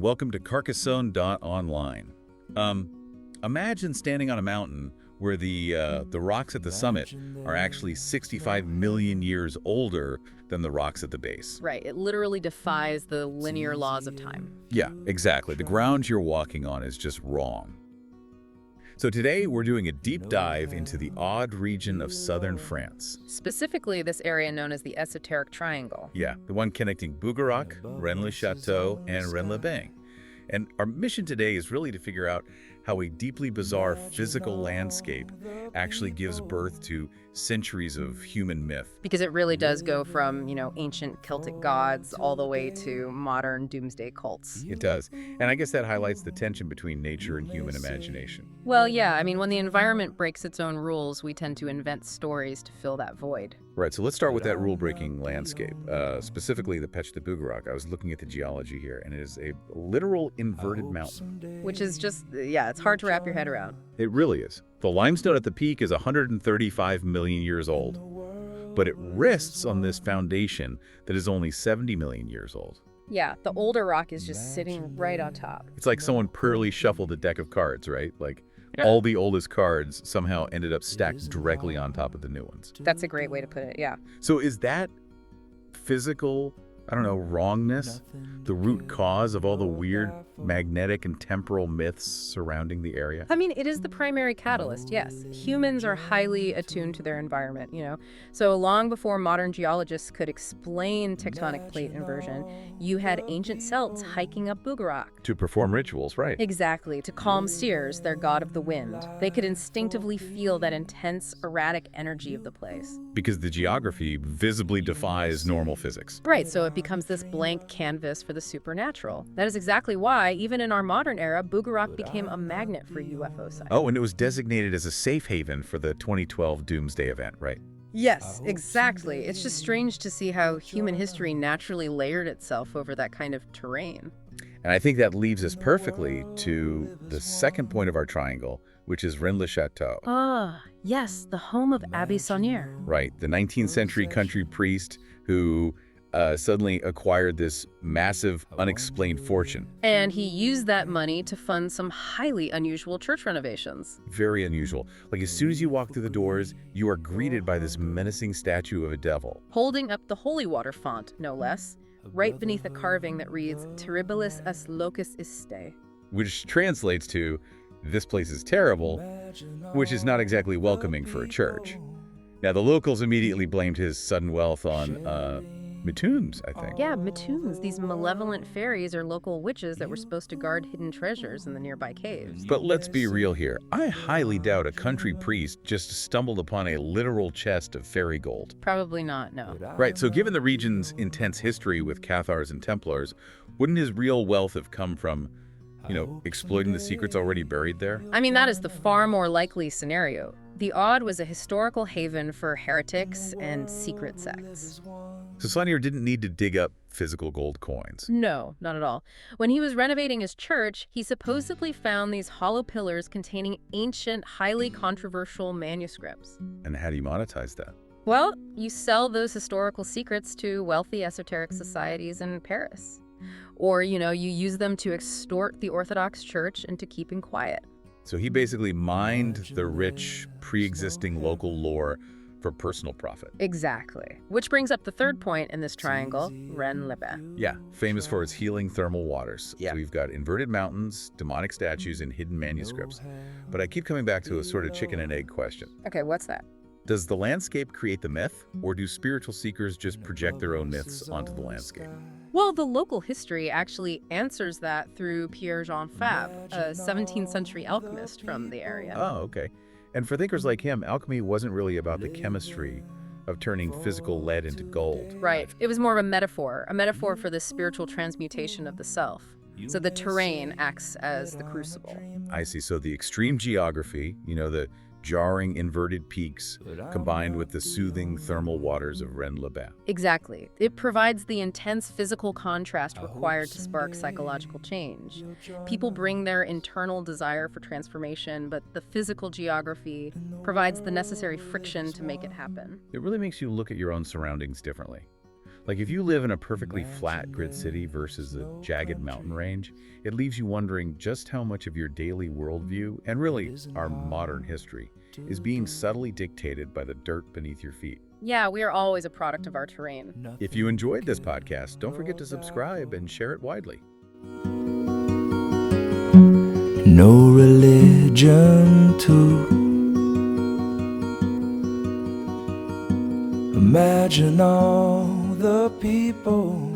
and welcome to Carcassonne Online. Imagine standing on a mountain where the rocks at the summit are actually 65 million years older than the rocks at the base. Right, it literally defies the linear laws of time. Yeah, exactly. The ground you're walking on is just wrong. So today we're doing a deep dive into the Aude region of southern France. Specifically, this area known as the Esoteric Triangle. Yeah, the one connecting Bougarac, Rennes-le-Château, and Rennes-le-Bain. And our mission today is really to figure out how a deeply bizarre physical landscape actually gives birth to centuries of human myth. Because it really does go from, ancient Celtic gods all the way to modern doomsday cults. It does. And I guess that highlights the tension between nature and human imagination. Well, yeah, when the environment breaks its own rules, we tend to invent stories to fill that void. Right, so let's start with that rule-breaking landscape, specifically the Pech de Bougarac. I was looking at the geology here, and it is a literal inverted mountain. Which is just, it's hard to wrap your head around. It really is. The limestone at the peak is 135 million years old, but it rests on this foundation that is only 70 million years old. Yeah, the older rock is just sitting right on top. It's like someone purely shuffled a deck of cards, right? Like all the oldest cards somehow ended up stacked directly on top of the new ones. That's a great way to put it, yeah. So is that physical, wrongness the root cause of all the weird magnetic and temporal myths surrounding the area? It is the primary catalyst, yes. Humans are highly attuned to their environment, So long before modern geologists could explain tectonic plate inversion, you had ancient Celts hiking up Bougarac. To perform rituals, right? Exactly, to calm Seers, their god of the wind. They could instinctively feel that intense, erratic energy of the place. Because the geography visibly defies normal physics. Right, so it becomes this blank canvas for the supernatural. That is exactly why, even in our modern era, Bougarac became a magnet for UFO sightings. Oh, and it was designated as a safe haven for the 2012 Doomsday event, right? Yes, exactly. It's just strange to see how human history naturally layered itself over that kind of terrain. And I think that leads us perfectly to the second point of our triangle, which is Rennes-le-Château. Ah, yes, the home of Abbé Saunière. Right, the 19th century country priest who suddenly acquired this massive, unexplained fortune. And he used that money to fund some highly unusual church renovations. Very unusual. Like as soon as you walk through the doors, you are greeted by this menacing statue of a devil. Holding up the holy water font, no less, right beneath a carving that reads, Terribilis est locus iste. Which translates to, this place is terrible, which is not exactly welcoming for a church. Now, the locals immediately blamed his sudden wealth on, Matoons, I think. Yeah, Matoons, these malevolent fairies or local witches that were supposed to guard hidden treasures in the nearby caves. But let's be real here. I highly doubt a country priest just stumbled upon a literal chest of fairy gold. Probably not, no. Right, so given the region's intense history with Cathars and Templars, wouldn't his real wealth have come from, exploiting the secrets already buried there? That is the far more likely scenario. The Aude was a historical haven for heretics and secret sects. So Saunière didn't need to dig up physical gold coins. No, not at all. When he was renovating his church, he supposedly found these hollow pillars containing ancient, highly controversial manuscripts. And how do you monetize that? Well, you sell those historical secrets to wealthy esoteric societies in Paris. Or, you use them to extort the Orthodox Church into keeping quiet. So he basically mined the rich, pre-existing local lore for personal profit. Exactly. Which brings up the third point in this triangle, Rennes-le-Bain. Yeah, famous for its healing thermal waters. Yeah. So we've got inverted mountains, demonic statues, and hidden manuscripts. But I keep coming back to a sort of chicken and egg question. Okay, what's that? Does the landscape create the myth, or do spiritual seekers just project their own myths onto the landscape? Well, the local history actually answers that through Pierre-Jean Fabre, a 17th century alchemist from the area. Oh, okay. And for thinkers like him, alchemy wasn't really about the chemistry of turning physical lead into gold. Right. It was more of a metaphor for the spiritual transmutation of the self. So the terrain acts as the crucible. I see. So the extreme geography, the jarring inverted peaks combined with the soothing thermal waters of Rennes-le-Bain. Exactly. It provides the intense physical contrast required to spark psychological change. People bring their internal desire for transformation, but the physical geography provides the necessary friction to make it happen. It really makes you look at your own surroundings differently. Like if you live in a perfectly flat grid city versus a jagged mountain range, it leaves you wondering just how much of your daily worldview, and really our modern history, is being subtly dictated by the dirt beneath your feet. Yeah, we are always a product of our terrain. If you enjoyed this podcast, don't forget to subscribe and share it widely. No religion to imagine all the people